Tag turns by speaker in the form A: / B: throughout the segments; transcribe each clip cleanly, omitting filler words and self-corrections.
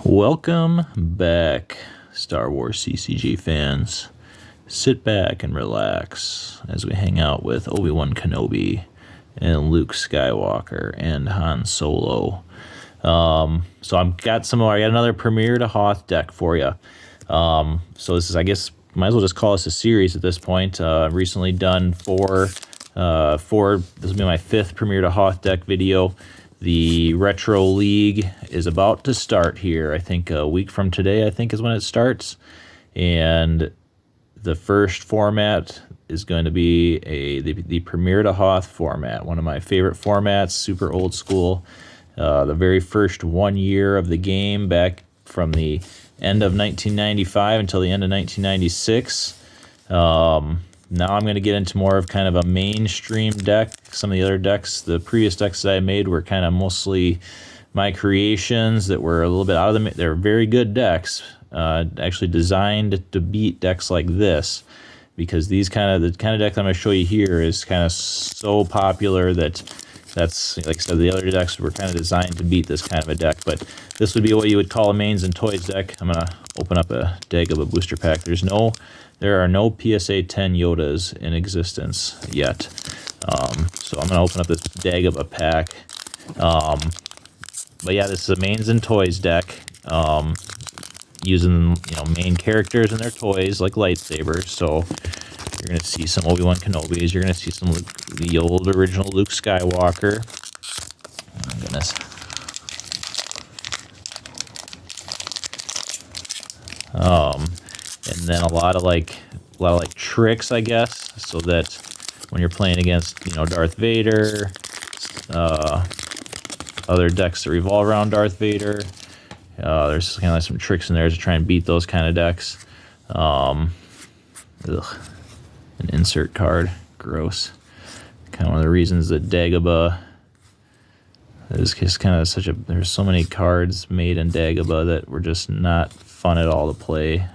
A: Welcome back, Star Wars CCG fans. Sit back and relax as we hang out with Obi-Wan Kenobi and Luke Skywalker and Han Solo. So I got another Premiere-Hoth deck for you. So this is, I guess, might as well just call this a series at this point. I've recently done four. This will be my fifth Premiere-Hoth deck video. The Retro League is about to start here. I think a week from today, I think, is when it starts. And the first format is going to be the Premiere-Hoth format, one of my favorite formats, super old school. The very first 1 year of the game, back from the end of 1995 until the end of 1996. Now I'm going to get into more of kind of a mainstream deck. Some of the other decks, the previous decks that I made were kind of mostly my creations that were a little bit out of the... They're very good decks, actually designed to beat decks like this, because the kind of deck I'm going to show you here is kind of so popular that's, like I said, the other decks were kind of designed to beat this kind of a deck, but this would be what you would call a mains and toys deck. I'm going to open up a Dagobah booster pack. There are no PSA 10 Yodas in existence yet. So I'm going to open up this Dagobah pack. But yeah, this is a mains and toys deck, using main characters and their toys like lightsabers. So you're going to see some Obi-Wan Kenobis. You're going to see some the old original Luke Skywalker. Oh my goodness. And then a lot of tricks, I guess, so that when you're playing against Darth Vader, other decks that revolve around Darth Vader, there's kind of like some tricks in there to try and beat those kind of decks. An insert card, gross. Kind of one of the reasons that Dagobah is just kind of there's so many cards made in Dagobah that were just not fun at all to play.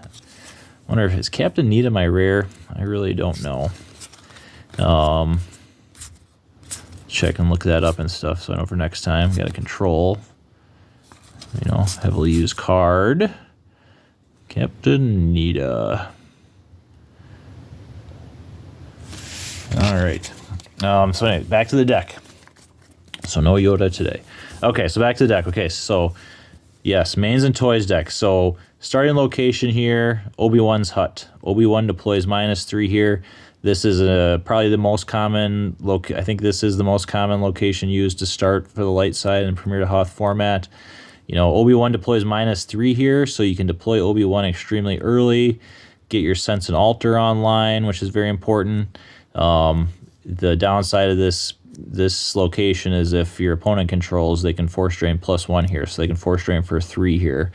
A: Wonder if is Captain Nita my rare? I really don't know. Check and look that up and stuff, so I know for next time. Got a control. Heavily used card. Captain Nita. All right. So anyway, back to the deck. So no Yoda today. Okay, so back to the deck. Okay, so yes, mains and toys deck. So starting location here, Obi-Wan's hut. Obi-Wan deploys -3 here. This is probably the most common I think this is the most common location used to start for the light side in Premiere-Hoth format. Obi-Wan deploys -3 here, so you can deploy Obi-Wan extremely early, get your Sense and Alter online, which is very important. The downside of this location is if your opponent controls, they can force drain +1 here, so they can force drain for 3 here.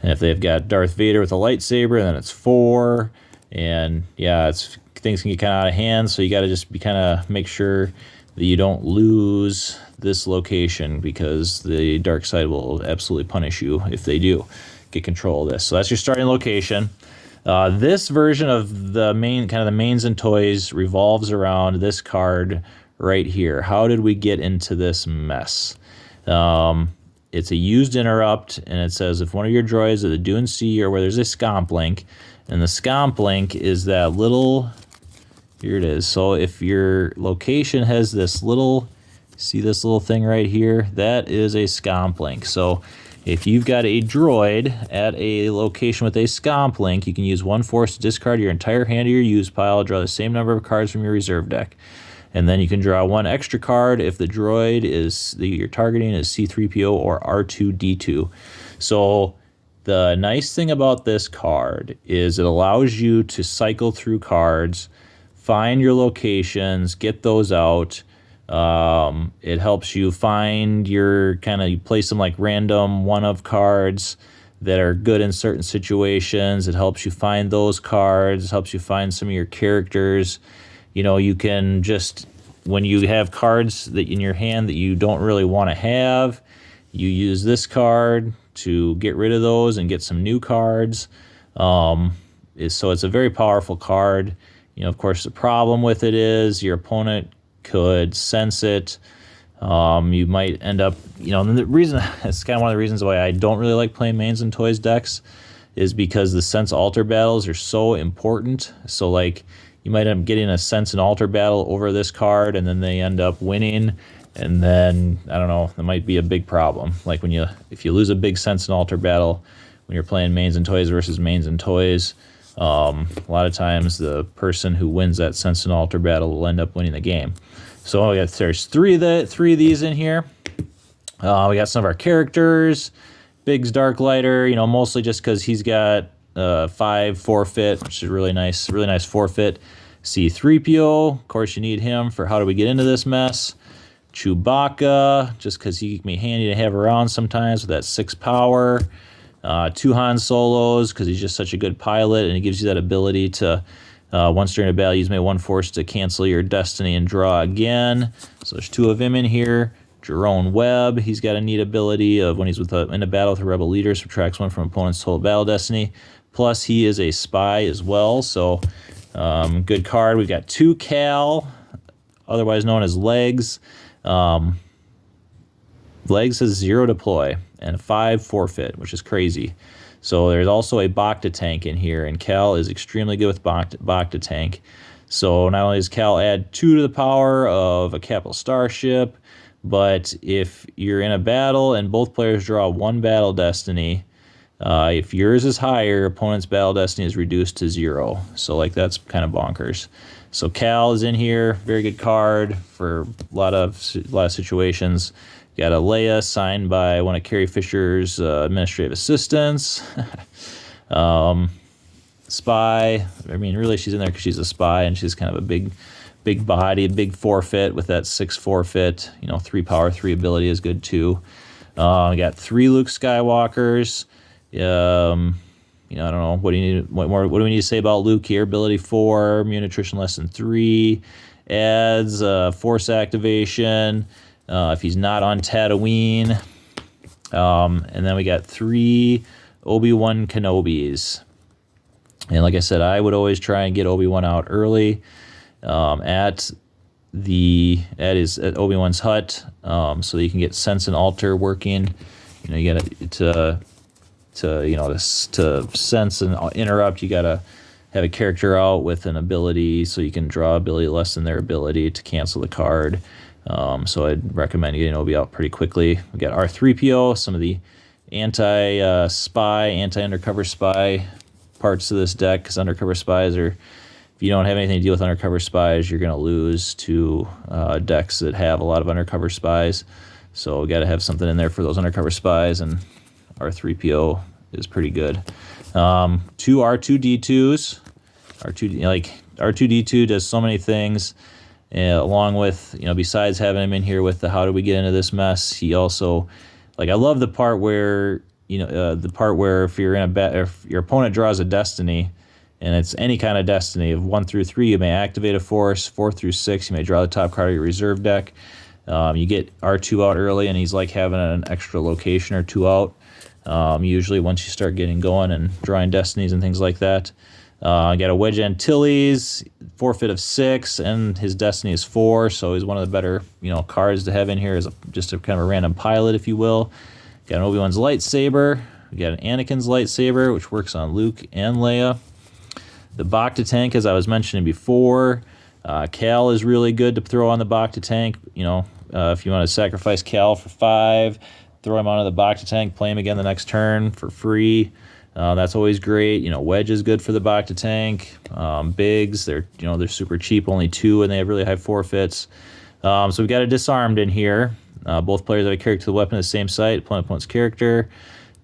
A: And if they've got Darth Vader with a lightsaber, then it's 4. And yeah, things can get kind of out of hand, so you got to just make sure that you don't lose this location, because the dark side will absolutely punish you if they do get control of this. So that's your starting location. This version of the mains and toys revolves around this card right here. How did we get into this mess? It's a used interrupt, and it says if one of your droids at the Dune Sea or where there's a scomp link, and the scomp link is that little, here it is. So if your location has this little, see this little thing right here? That is a scomp link. So if you've got a droid at a location with a scomp link, you can use 1 force to discard your entire hand of your use pile, draw the same number of cards from your reserve deck. And then you can draw 1 extra card if the droid you're targeting is C-3PO or R2-D2. So the nice thing about this card is it allows you to cycle through cards, find your locations, get those out. It helps you find you play some like random one-of cards that are good in certain situations. It helps you find those cards. It helps you find some of your characters. You can just, when you have cards that in your hand that you don't really want to have, you use this card to get rid of those and get some new cards. So it's a very powerful card. Of course, the problem with it is your opponent could sense it, You might end up, and the reason, it's kind of one of the reasons why I don't really like playing Mains and Toys decks is because the Sense Alter battles are so important. So like, you might end up getting a Sense and Alter battle over this card, and then they end up winning, and then, I don't know, that might be a big problem. Like if you lose a big Sense and Alter battle when you're playing Mains and Toys versus Mains and Toys, a lot of times the person who wins that Sense and Alter battle will end up winning the game. So there's three of these in here. We got some of our characters. Biggs Darklighter, mostly just because he's got 5 forfeit, which is really nice forfeit. C-3PO, of course you need him for how do we get into this mess. Chewbacca, just because he can be handy to have around sometimes with that 6 power. 2 Han Solos, because he's just such a good pilot, and he gives you that ability to, once during a battle, use my 1 force to cancel your destiny and draw again. So there's 2 of him in here. Jerome Webb, he's got a neat ability of when he's in a battle with a rebel leader, subtracts 1 from opponent's total battle destiny. Plus, he is a spy as well, so good card. We've got 2 Cal, otherwise known as Legs. Legs has 0 deploy and 5 forfeit, which is crazy. So there's also a Bacta tank in here, and Cal is extremely good with Bacta tank. So not only does Cal add 2 to the power of a capital starship, but if you're in a battle and both players draw 1 battle destiny, if yours is higher, opponent's battle destiny is reduced to 0. So like that's kind of bonkers. So Cal is in here, very good card for a lot of situations. You got a Leia signed by one of Carrie Fisher's administrative assistants. Spy, I mean, really she's in there because she's a spy and she's kind of a big body, big forfeit with that 6 forfeit. 3 power, 3 ability is good too. We got 3 Luke Skywalkers. I don't know. What do you need? What do we need to say about Luke here? Ability 4, immune attrition less than 3, adds force activation if he's not on Tatooine. And then we got 3 Obi-Wan Kenobis. And like I said, I would always try and get Obi-Wan out early at Obi-Wan's hut, so that you can get Sense and Alter working. You got to sense and interrupt, you gotta have a character out with an ability so you can draw ability less than their ability to cancel the card. So I'd recommend getting Obi out pretty quickly. We got R3PO, some of the anti-spy, anti-undercover spy parts of this deck, because undercover spies are, if you don't have anything to deal with undercover spies, you're going to lose to decks that have a lot of undercover spies. So we got to have something in there for those undercover spies, and R3PO is pretty good. 2 R2D2s. R2D2 does so many things, along with, besides having him in here with the how do we get into this mess, he also, I love the part where, if you're in if your opponent draws a destiny, and it's any kind of destiny of 1 through 3, you may activate a force. 4 through 6, you may draw the top card of your reserve deck. You get R2 out early, and he's like having an extra location or 2 out. Usually once you start getting going and drawing destinies and things like that. I got a Wedge Antilles, forfeit of 6, and his destiny is 4, so he's one of the better, cards to have in here as just a kind of a random pilot, if you will. Got an Obi-Wan's lightsaber. We got an Anakin's lightsaber, which works on Luke and Leia. The Bacta tank, as I was mentioning before, Cal is really good to throw on the Bacta tank. If you want to sacrifice Cal for 5, throw him onto the Bacta tank, play him again the next turn for free. That's always great. Wedge is good for the Bacta tank. Biggs, they're super cheap, only 2, and they have really high forfeits. So we've got a disarmed in here. Both players have a character to the weapon at the same site, opponent's character.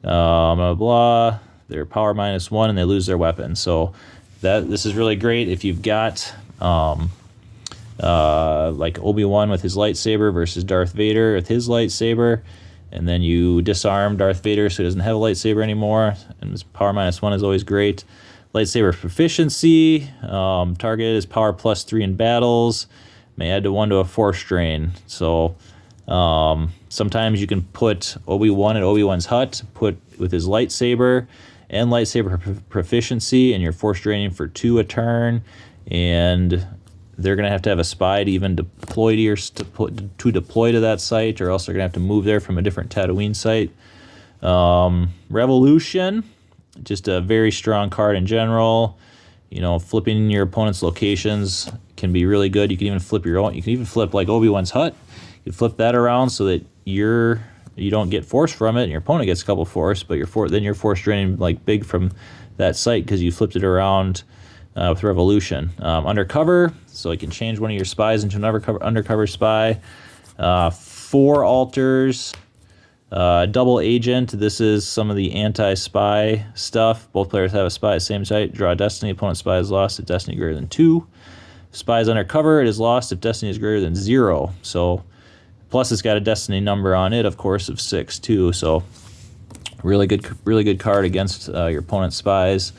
A: Blah, blah, blah. They're power -1, and they lose their weapon. So this is really great if you've got like Obi-Wan with his lightsaber versus Darth Vader with his lightsaber, and then you disarm Darth Vader so he doesn't have a lightsaber anymore, and his power -1 is always great. Lightsaber proficiency, target is power +3 in battles, may add 1 to a force drain. So sometimes you can put Obi-Wan at Obi-Wan's hut, put with his lightsaber and lightsaber proficiency, and you're force draining for 2 a turn, and they're going to have a spy to even deploy to deploy to that site, or else they're going to have to move there from a different Tatooine site. Revolution, just a very strong card in general. You know, flipping your opponent's locations can be really good. You can even flip your own. You can even flip like Obi-Wan's hut. You can flip that around so that you don't get force from it, and your opponent gets a couple force, but then you're force draining like big from that site because you flipped it around with Revolution. Undercover, so you can change one of your spies into an undercover spy. 4 alters. Double agent, this is some of the anti-spy stuff. Both players have a spy at the same site. Draw a destiny. Opponent spy is lost if destiny greater than 2. Spy is undercover. It is lost if destiny is greater than 0. So, plus it's got a destiny number on it, of course, of 6 too. So, really good card against your opponent's spies.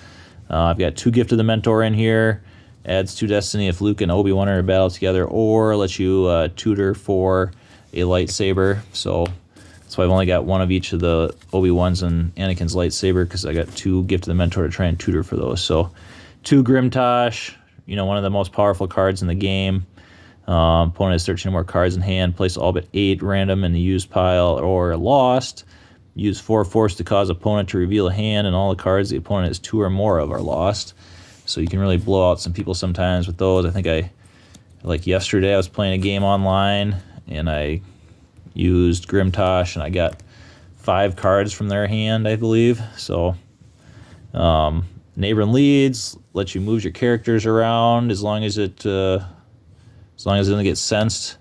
A: I've got 2 Gift of the Mentor in here. Adds 2 destiny if Luke and Obi-Wan are in a battle together, or lets you tutor for a lightsaber. So I've only got 1 of each of the Obi-Wan's and Anakin's lightsaber because I got 2 Gift of the Mentor to try and tutor for those. So 2 Grimtosh, you know, one of the most powerful cards in the game. Opponent has 13 more cards in hand. Place all but 8 random in the used pile or lost. Use 4 force to cause opponent to reveal a hand, and all the cards the opponent has 2 or more of are lost. So you can really blow out some people sometimes with those. I think like yesterday I was playing a game online, and I used Grimtosh, and I got 5 cards from their hand, I believe. So, Neighboring Leads lets you move your characters around as long as it doesn't get sensed.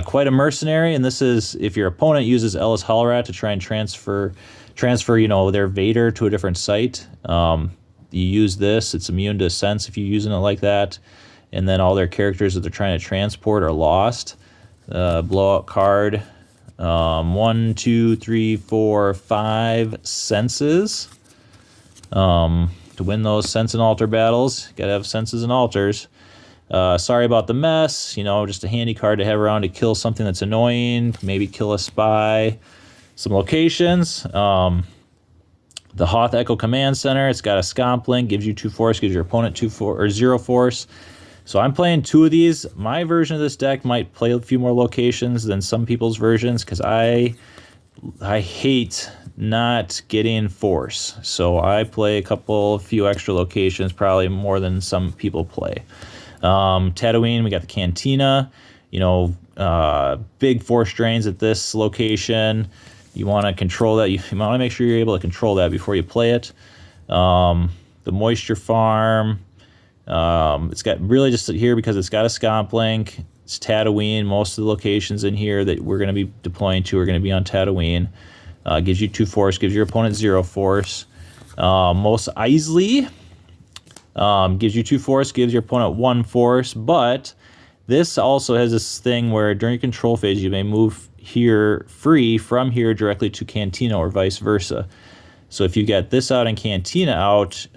A: Quite a mercenary, and this is if your opponent uses Ellis Hallrat to try and transfer, you know, their Vader to a different site. You use this; it's immune to sense if you're using it like that, and then all their characters that they're trying to transport are lost. Blowout card. 1, 2, 3, 4, 5 senses. To win those sense and alter battles, gotta have senses and alters. Sorry about the mess. You know, just a handy card to have around to kill something that's annoying. Maybe kill a spy. Some locations. The Hoth Echo Command Center. It's got a Scomp link. Gives you 2 force. Gives your opponent 0 force. So I'm playing 2 of these. My version of this deck might play a few more locations than some people's versions because I hate not getting force. So I play a few extra locations, probably more than some people play. Tatooine, we got the Cantina. You know, big force drains at this location. You want to control that. You want to make sure you're able to control that before you play it. The Moisture Farm. It's got really just here because it's got a Scomp link. It's Tatooine. Most of the locations in here that we're going to be deploying to are going to be on Tatooine. Gives you 2 force, gives your opponent 0 force. Mos Eisley gives you 2 force, gives your opponent 1 force, but this also has this thing where during your control phase you may move here free from here directly to Cantina or vice versa. So if you get this out and Cantina out,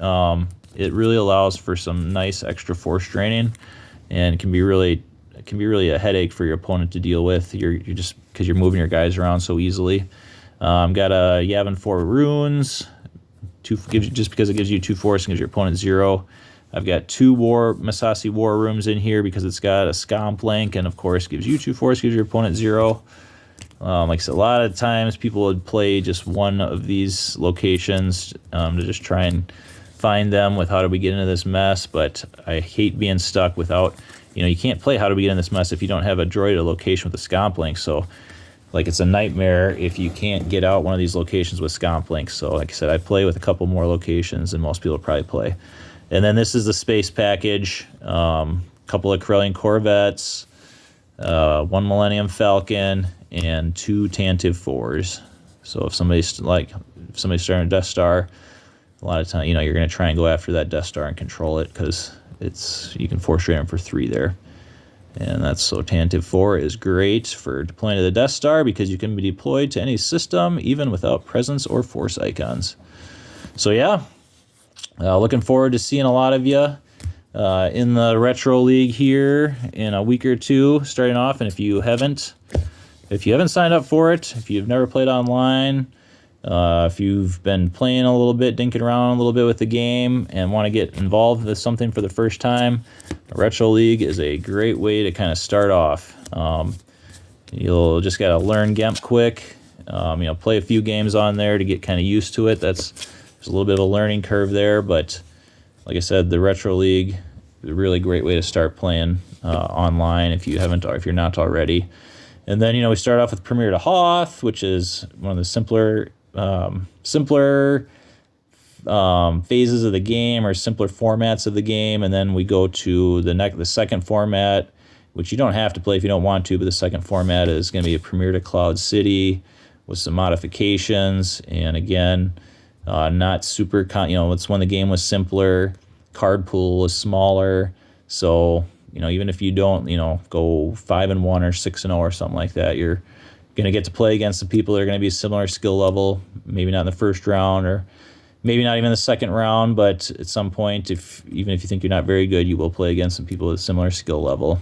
A: it really allows for some nice extra force draining, and it can be really a headache for your opponent to deal with. You're just because you're moving your guys around so easily. Got a Yavin 4 runes. Just because it gives you 2 force and gives your opponent 0. I've got 2 Masasi War Rooms in here because it's got a Scomp link, and of course gives you 2 force, gives your opponent 0. Like I said, a lot of times people would play just one of these locations to just try and find them with how do we get into this mess, but I hate being stuck without, you can't play how do we get in this mess if you don't have a droid or location with a Scomp link. So like it's a nightmare if you can't get out one of these locations with Scomp links. So like I said, I play with a couple more locations than most people probably play. And then this is the space package, couple of Corellian Corvettes, 1 Millennium Falcon, and 2 Tantive 4s. So if somebody's starting a Death Star, a lot of time, you're going to try and go after that Death Star and control it because you can force drain them for 3 there. And so Tantive 4 is great for deploying to the Death Star because you can be deployed to any system even without presence or force icons. So yeah, looking forward to seeing a lot of you in the Retro League here in a week or 2 starting off. And if you haven't signed up for it, if you've never played online, If you've been playing a little bit, dinking around a little bit with the game, and want to get involved with something for the first time, Retro League is a great way to kind of start off. You'll just got to learn GEMP quick. Play a few games on there to get kind of used to it. There's a little bit of a learning curve there, but like I said, the Retro League is a really great way to start playing online if you haven't, or if you're not already. And then we start off with Premiere-Hoth, which is one of the simpler phases of the game, or simpler formats of the game. And then we go to the second format, which you don't have to play if you don't want to, but the second format is going to be a Premiere to Cloud City with some modifications. And again, not super, it's when the game was simpler, card pool was smaller. So, even if you don't, go 5-1 or 6-0 or something like that, you're going to get to play against the people that are going to be a similar skill level, maybe not in the first round, or maybe not even the second round, but at some point, even if you think you're not very good, you will play against some people with a similar skill level.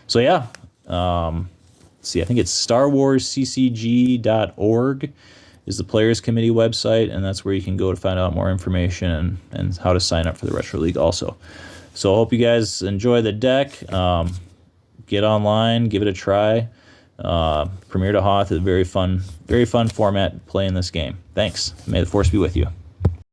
A: So yeah, see, I think it's StarWarsCCG.org is the Players Committee website, and that's where you can go to find out more information and how to sign up for the Retro League also. So I hope you guys enjoy the deck. Get online, give it a try. Premiere-Hoth is a very fun format playing this game. Thanks. May the Force be with you.